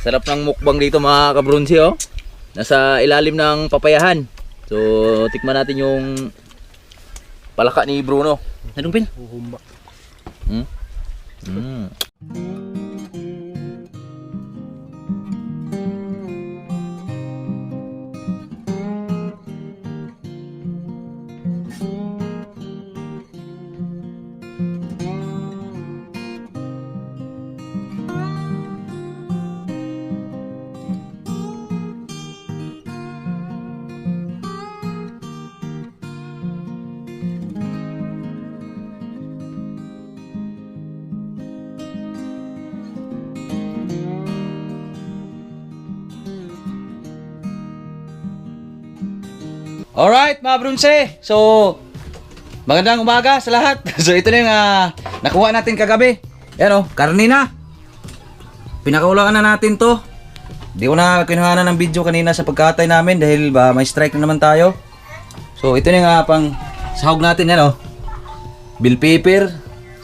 Sarap ng mukbang dito mga kabrunsi, oh. Nasa ilalim ng papayahan. So, tikman natin yung palaka ni Bruno. Anong pin? Humba. Alright mga brunse, so magandang umaga sa lahat. So ito na yung nakuha natin kagabi. Yan, oh, karne na. Pinakaulangan na natin to. Di ko na kinuhanan ng video kanina sa pagkatay namin dahil ba may strike na naman tayo. So ito na yung pang sahog natin, yan, oh. Bell pepper,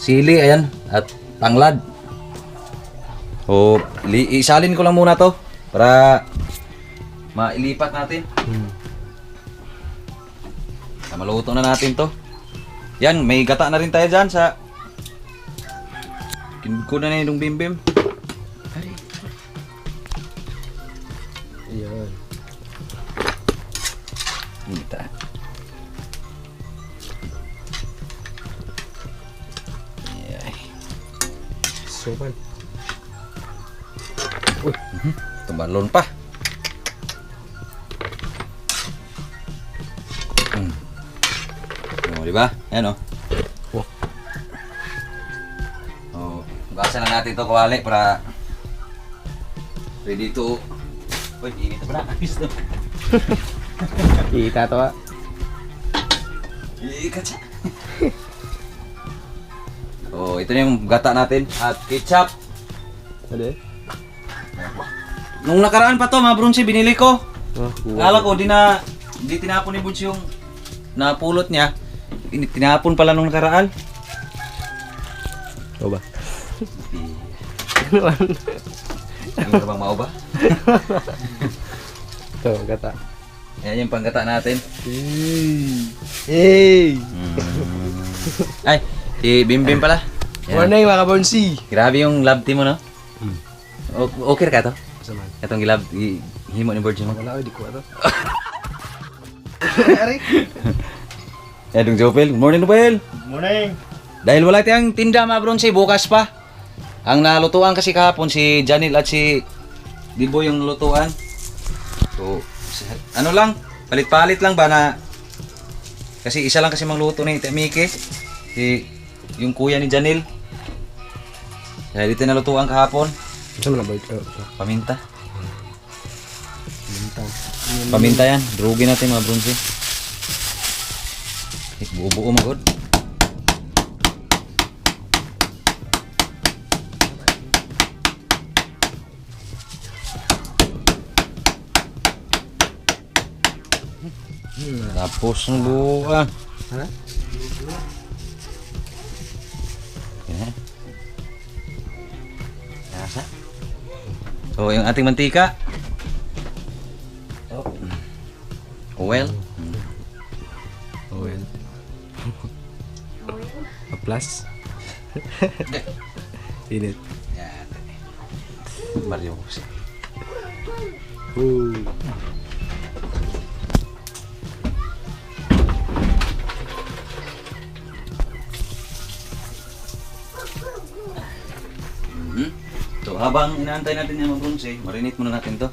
sili, ayan, at tanglad. So isalin ko lang muna to para mailipat natin. Maluto na natin to. Yan, may gata na rin tayo dyan sa ko na yung bimbim. Ayan. Dito. Ay. Sopan. Tumalon pa. Oh, di ba? Ayan, oh. Oh. Oh, gasan na natin to kawali para ready to. Uy, init pa na. Ayos to. Kita to ah. Ikat siya. Oh, ito na yung gata natin at ketchup. Ano eh? Nung nakaraan pa to, mga brunsi, binili ko. Oh, Akala ko di tinapon ni Bunsi yung napulot niya. Tinapon pala nung nakaraan. O ba? Hindi ka bang mao ba? Ito, gata. Yan yung panggata natin. Hey! Ay, si Bimbim pala. Yan. Morning mga kabonsi! Grabe yung love team mo, no? Okay ka to? Masaman. Itong gilab, himo ni Virgin mo. Wala ko, di ko ato. Yan, dong Jopel. Good morning, Jopel. Morning! Dahil wala tayong tinda, mga bronsi, bukas pa. Ang nalutuan kasi kahapon si Janil at si Dibo yung lutuan. So, ano lang, palit-palit lang ba na kasi isa lang kasi magluto ni Miki, si yung kuya ni Janil. Kaya dito nalutuan kahapon. Saan mo na ba ito? Paminta. Bintang. Paminta yan. Drugin natin mga bronsi. Buo-buo magod. Tapos ng buo. Ha? Yan. Nasa. So, yung ating mantika. Oh. Oil. Oil. A-plus? Init. Yan. Mario Jose. Ooh. So, habang inaantay natin yung mabunsi, marinate muna natin to.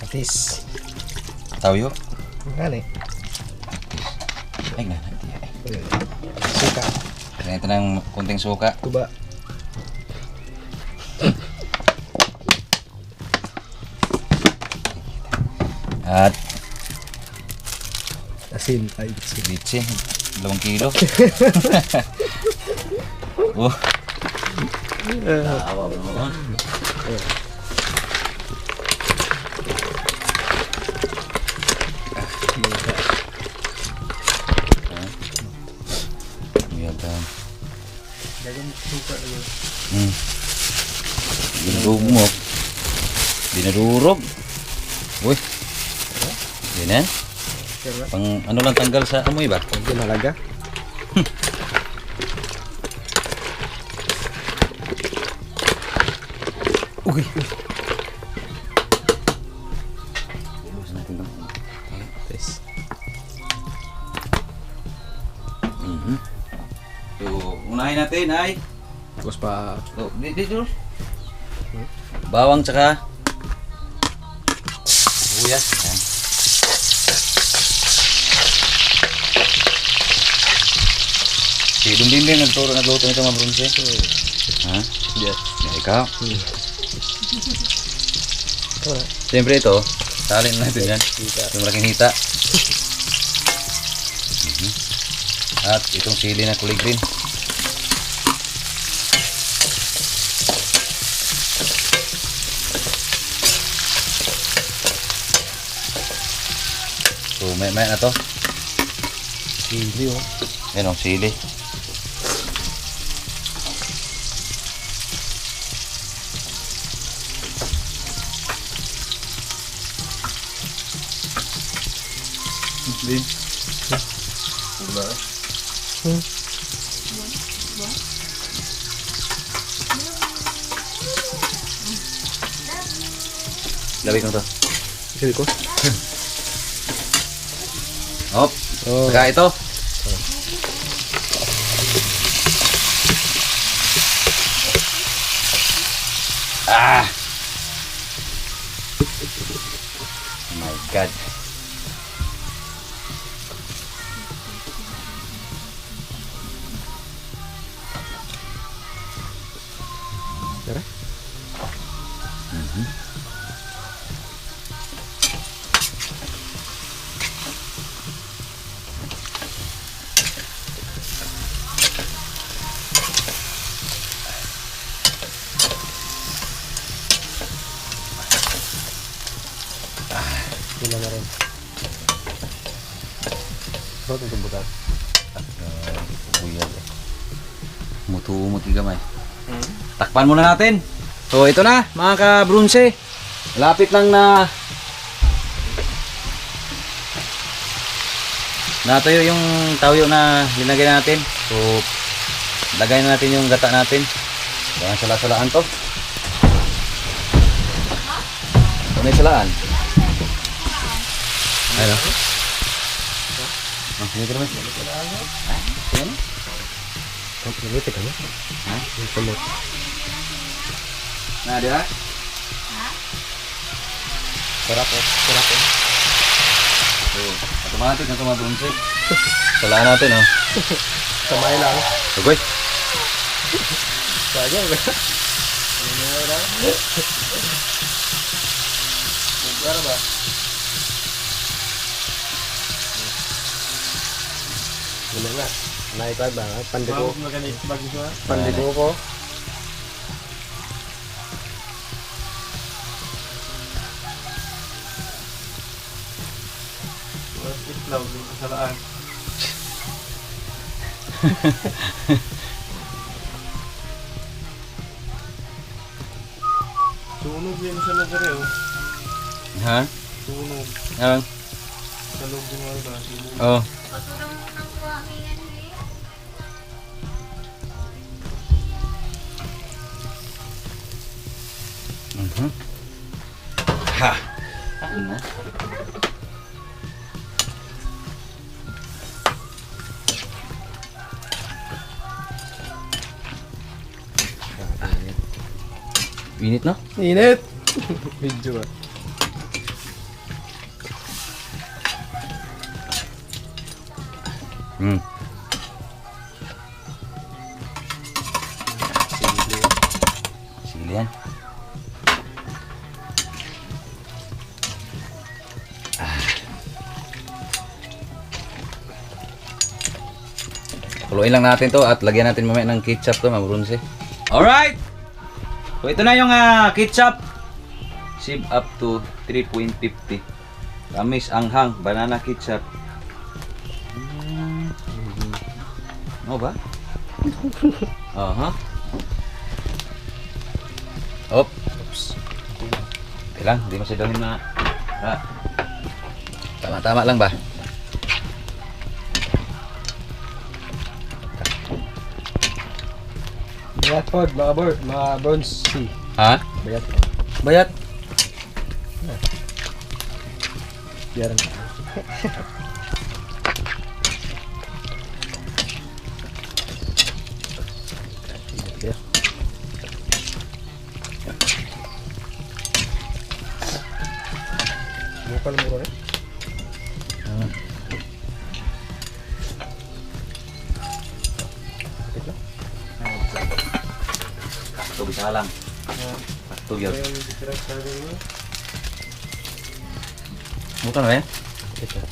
Patis. Tawyo. Ano eh? Ay, nga, nanti. Suka. Ito ng kunting suka. Tuba. At Asin. Ay, asin. litsi, 2 kilo. Oh. Tawa mo naman. Dinudumog. Dinadurog. Uy. Yan yan. Pang ano lang tanggal sa amoy ba? Hindi malaga. Uy. Yes. So, unahin natin ay Tapos pa dito. Bawang tsaka sibuyas. Ayan. Si Dumbimbing nagluto nito mga bronze. Ha? yes. Ya, ikaw. Wala. Siyempre ito, salin natin yan. Yung malaking hita. At itong sili na kulay green. So, may na to. Sili oh. Yan o, sili. Din. Pula. Labi ko to. Sili ko. Hop. Oh. Saka ito. Ah. Oh my God. Tara. Yun na rin. Ba't itong butas? Buyag. Mutu-umut yung gamay. Takpan muna natin. So ito na mga ka-brunse. Lapit lang na natuyo yung tawyo na linagay natin. So lagay na natin yung gata natin. Kaya sala-salaan to. May salaan. Ano? Ah, hindi ko naman. Yan? Kompromete ka mo? Ha? Yung kulot. Nah, dia. Sarap oh. Sarap oh. So, otomatis na tumabunsi. Salaan natin, oh. Kamay lang. Okay. Sayang ba? Bugar ba? Wala nga. Naikad ba? Pandigo. Pandigo ko. Itlog, salaan. Sunog yun sa lugar eh. Ha? Sunog. Yang? Sa loob ng mga ba? Oh. Ha. Ano? Init no? Init! Video ba? Hmm. Sili yan. Haluin lang natin to at lagyan natin mamaya ng ketchup to, mabrunsi. Alright! So ito na yung ketchup. Sieve up to 3.50. Tamis, anghang, banana ketchup. Ano ba? Aha. Oops. Okay lang, hindi masyadong tama-tama lang ba? Bayat po, mga bronze C. Ha? Bayat po. Bayat. Biaran ka. Mukha lang mo rin. Kapit lang. Ito bisa lang. Ito yun. Kaya yung distract sa akin mo. Bukan ba yan? Kapit lang.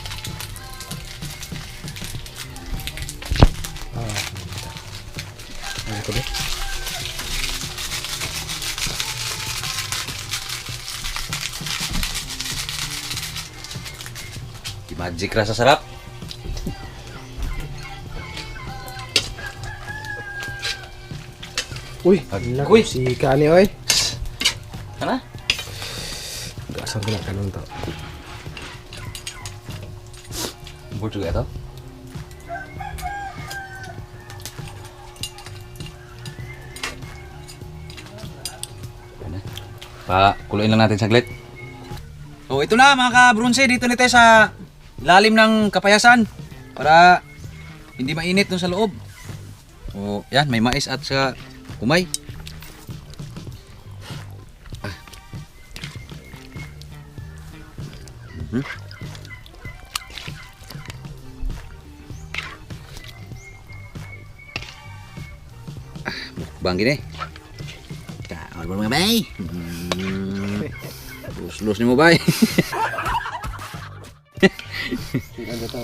Ano ko ba? Magic rasa sarap. Uy! Uy! Si Kani oy! Ano? Gasang ko na kanong to. Bubur juga ito. Pakuluin lang natin saglit. So ito na mga ka-bronze, dito na tayo sa lalim ng kapayasan para hindi mainit dun sa loob. So yan, may mais at sa kumay. Bang gini. Kawan mga bay. Lus-lus ni mo bay. Ano to?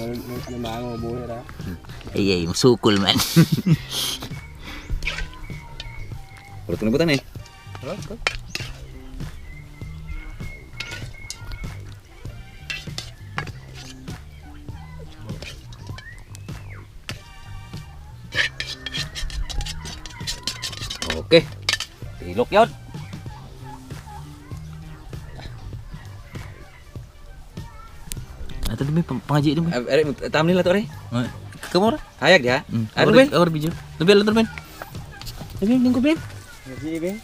Namango buhay ra. Ay, masukol man. Puro kunibutan eh. Ko. Oke. Tilok yun. Atau demi pengaji demi. Tam nila to re. Kamu ora? Hayag dia. Ada ben? Ada video. Lebih ada ben. Lebih minggu ben. Ngaji ben.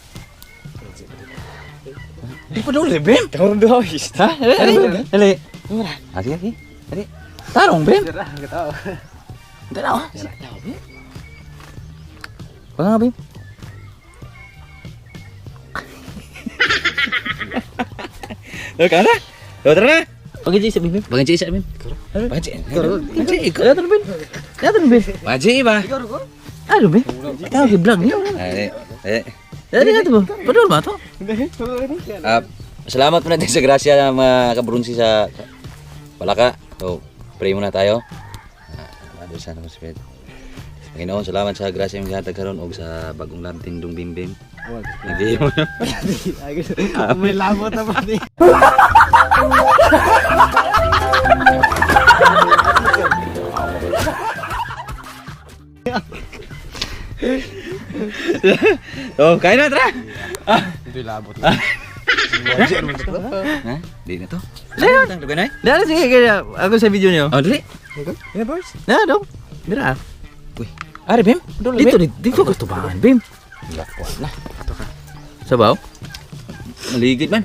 Di peduli bem. Kamu dois. Hah? Ele. Murah. Asik sih. Tadi. Tarong bem. Cerah, enggak tahu. Tidak tahu. Bang bem. Kana? Dokter na? Pengaji sa bim. Pengaji sa bim. Pengaji. Pengaji. Ya tu ben. Ya tu ben. Pengaji ba? Aduh ben. Tahu ke bilang ni. Jadi kan tu. Betul mah tu. Salamat po natin sa grasya ng mga kabrunsi sa Palaka. So, pray muna tayo. Mother, Son, Holy Spirit. Panginoon, salamat sa grasya yung gihatag karon og sa bagong lantindong bimbim. Hindi mo. May labot na pati. Oh, kain na, tara! Ito labot na. Ha? Di na to. Leon. Lugan na. Dah sige kaya aku sa video niyo. Oh, dali. Yeah, boys. Nah, dong. Mira. Ari, Bim. Dito ka tubangan, Bim. Lah. Sabaw? Maligid man.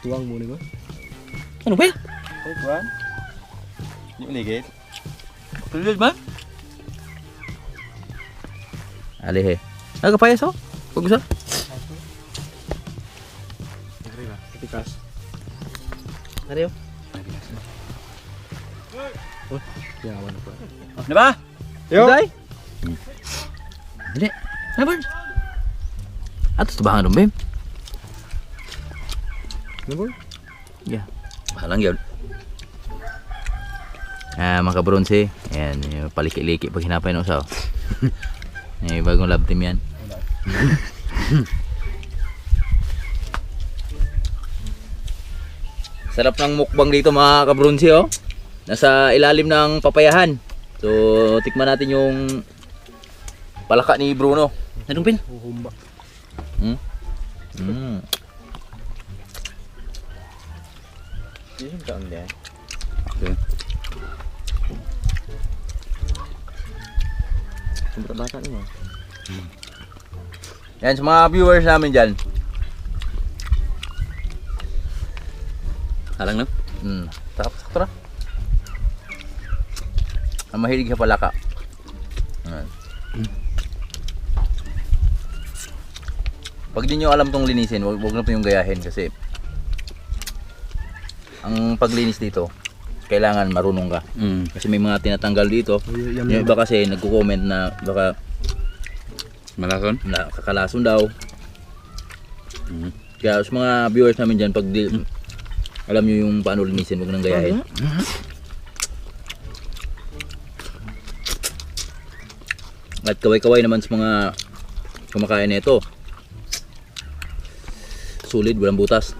Tuwang muna ko. Ano ba? Hey, tuwang. Hindi maligid. Tulis ba? Alihe. Aga payas oh. Bagus ah. Tikas. Ariyo. Yawan pa. Ano ba? Yo. Day. Dali. Ano ba? Atos tubangan dong, Bim. Ano boy? Ya. Mahalang yun. Mga kabronse, ayan, yung paliki-liki pag hinapay ng usaw. Yung bagong love team yan. Sarap ng mukbang dito mga kabronsi oh. Nasa ilalim ng papayahan. So tikman natin yung palaka ni Bruno. Anong pin? Humba. Hmm? Hmm. Yun ka ang yan. Okay. Sumpa bata mo. Yan, sa mga viewers namin dyan. Halang na? Sakto na. Ang mahilig sa palaka. Ayan. Pag di nyo alam tong linisin, wag na po yung gayahin kasi ang paglinis dito, kailangan marunong ka. Kasi may mga tinatanggal dito. Yung iba kasi nagko-comment na baka Malason? kakalason daw. Kaya sa mga viewers namin dyan, pag alam nyo yung paano linisin, wag nang gayahin. At kaway-kaway naman sa mga kumakain nito. Sulit, walang butas.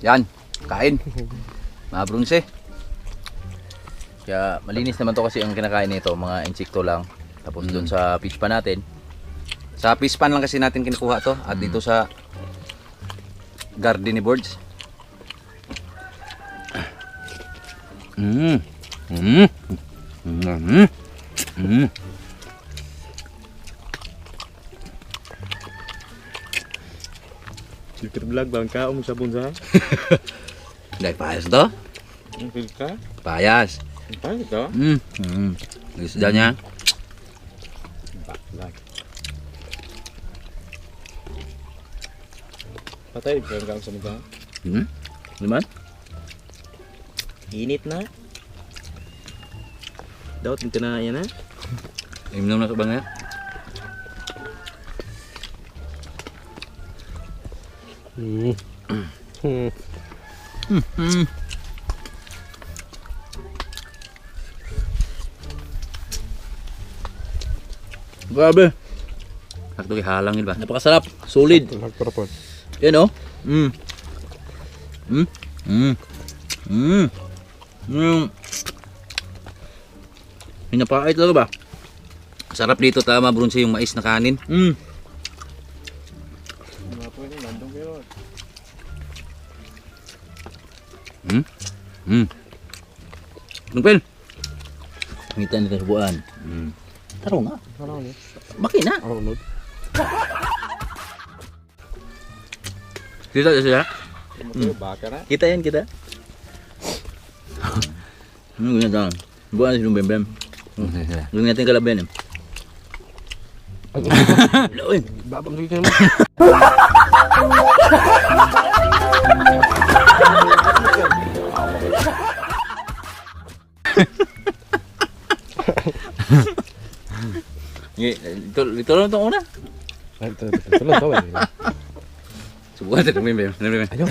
Yan, kain. Mga brunse. Kaya malinis naman to kasi ang kinakain nito, mga insekto lang. Tapos doon sa fish pan natin. Sa fish pan lang kasi natin kinukuha to. At dito sa garden ni Birds. Silker vlog bang ka sa bunsa? Dahil payas to. Ang feel ka? Payas. Paano ito? Gusto daw niya. Patay bang ka sa bunsa? Naman? Init na. Dapat yung kinaya na. Inom na ka ba nga? Grabe. Sakto kay halangin ba? Napakasarap. Solid. Nagparapon. Yan oh. Pinapait talaga ba? Sarap dito tama brunse yung mais na kanin. Mga po yun, nandong kayo. Nungpil. Ngita nito sa buwan. Taro nga. Ano ni? Baki na. Arunod. Dito siya. Baka na. Kita yan kita. Ano ganyan lang. Buwan si Lumbembem. Gawin natin kalaban eh. Loin. Babang lagi ka naman. Dito lang itong una. Ito lang to eh. Subukan natin Lumbembem. Ayaw.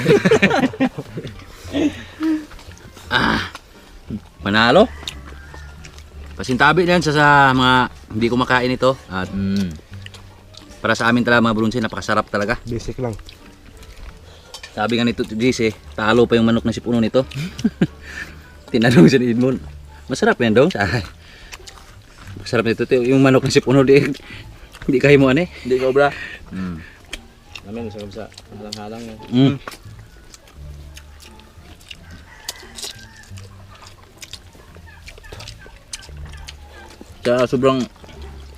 Manalo. Pasintabi din sa mga hindi kumakain ito. At para sa amin talaga mga brunse, napakasarap talaga. Basic lang. Sabi nga nito JC, talo pa yung manok na sipuno nito. Tinanong siya ni Edmond. Masarap yan daw. Masarap nito. Yung manok na sipuno di kayo mo ano eh. Hindi sobra. Namin, sarap sa halang-halang yan. Kaya sobrang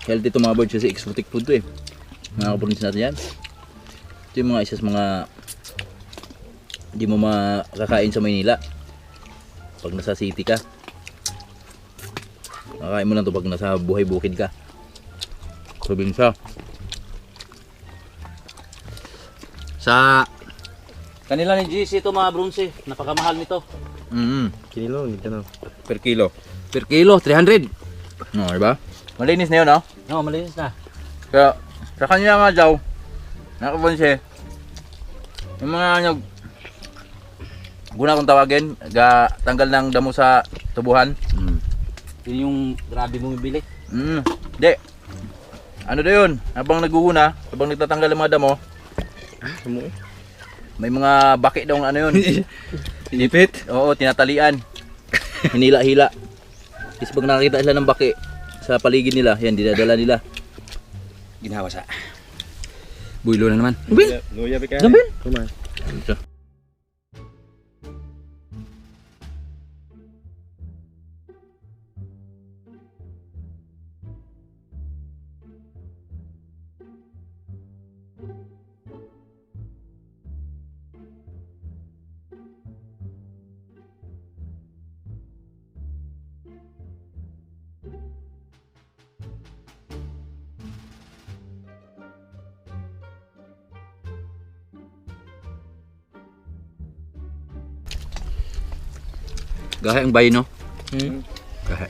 healthy to mga birds kasi exotic food to eh. Mga kapurins natin yan. Ito yung mga isa sa mga hindi mo makakain sa Maynila. Pag nasa city ka. Makakain mo lang to pag nasa buhay bukid ka. Probinsya. Sa kanila ni JC ito mga brunse, napakamahal nito. Kinilo, hindi ka na. Per kilo. Per kilo, 300. No, diba? Malinis na yun, no? No, malinis na. Kaya sa kanya nga daw, nakabunsi, yung mga guna kong tawagin, tanggal ng damo sa tubuhan. Yun yung grabe bumibili. Hindi. Ano daw yun? Habang naguguna, habang nagtatanggal ng mga damo, May mga baki daw ano yun. Inipit. Oo, tinatalian. Hinila-hila. Kasi pag nakakita sila ng baki sa paligid nila, yan, dinadala nila. Ginawa sa. Builo na naman. Luya ba ka? Gambil? Kumain. Ito. Gahe ang bayi, no? Gahe.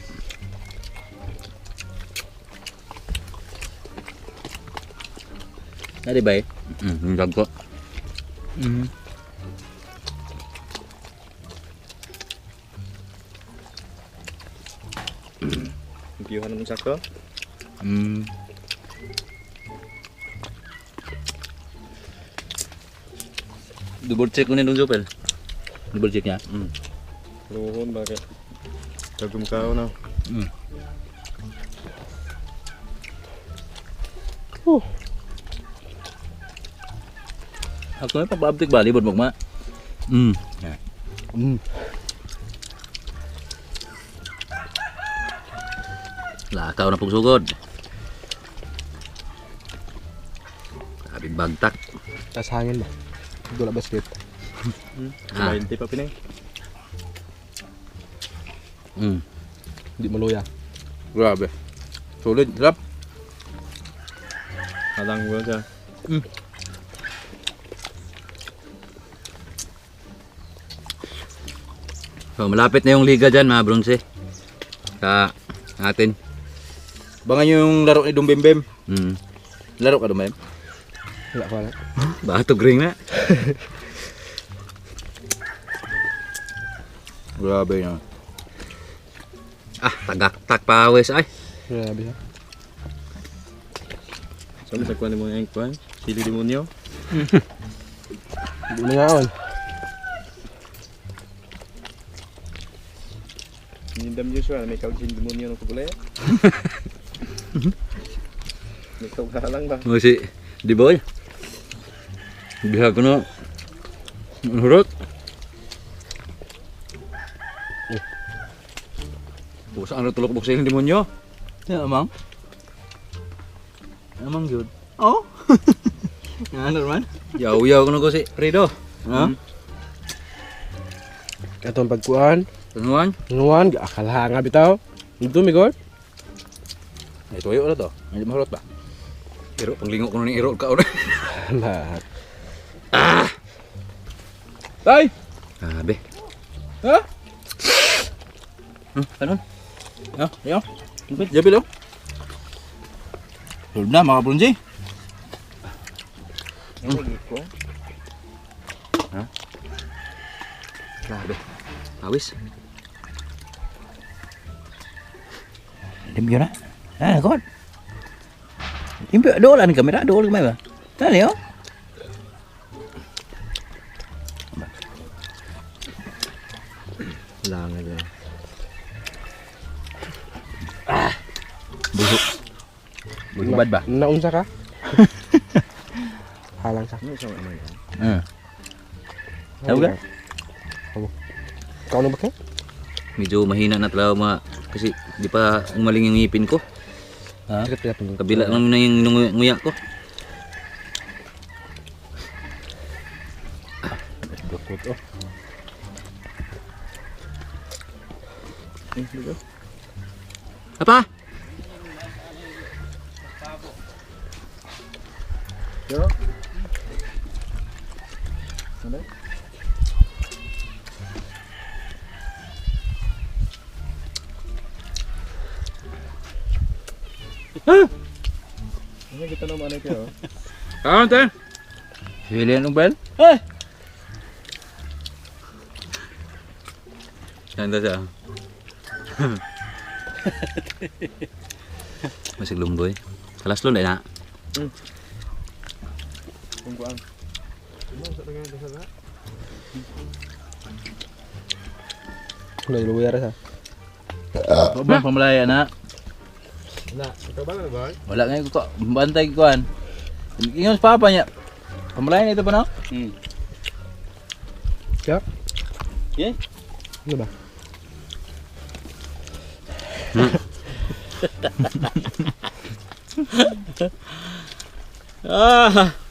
Nadi bayi? Ang dagko. Piyuhan naman sakto. Double check ko ni Don Jopel. Double check niya. Luhon bakit? Kagum kao na. Ako may pag-uptik ba? Libod magma. Lakaw na pagsugod. Sabi bagtak. Tas hangin ba? Dula basket. Ah. 20 pa pinay. Di maluya. Grabe. Solid. Sarap. Halang mo siya. So, malapit na yung liga dyan mga bronze. Sa atin. Bangan nyo yung laro ni Dumbembem. Laro ka Dumbem? Wala pa na. Batog ring na. Grabe na. Ah, tagaktak pa awes ay. Grabe siya. Sabi sa kuwan mo yung kuwan. Sili demonyo. Di mo nga on. Nindam Joshua, may kausin demonyo ng kubulay. May kauhalang ba? O si di boy. Biha ko no. Hurot. Pusa ano tulok buksa yung demonyo. Ya, amang. Amang yun. Oh. Ano naman? Yaw-yaw ko no ko si Fredo. Ha? Katong pagkuan. Tunuan. Nuwan, akala nga bitaw. Ito mi god. Ay, tuyo na to. Hindi mahulot ba? Iro panglingo ko no ning iro ka ora. Lahat. Tay! Sabi. Ha? Kanon? Ya, ya. Jabil oh. Tulad na mga bronze. Grabe. Awis. Limpyo na. Ah, kon. Limpyo. Doon ang kamera. Doon kamay ba? Tali oh. Langan na. Bubad ba? Naunsa ka? Halang sa. Ano sa mga yan? Tahu ka? Kau na ba ka? Medyo mahina na talaga kasi di pa umaling yung ngipin ko. Ha? Sakit pa yung Kabila lang na yung nguya ko. Dukot oh. Apa? Yo. Ano? Ano kita naman ito? Ante. Pilihan ng bel? Ganda siya. Masig lumboy. Kalas lo na. Kung kuang. Udah luar sa. Bang pamalaya na. Na, ito ba na ba? Wala nga ko bantay ko an. Ingon sa papa niya. Pamalaya na ito pa no? Siap. Yeah. Ano ba? Ah.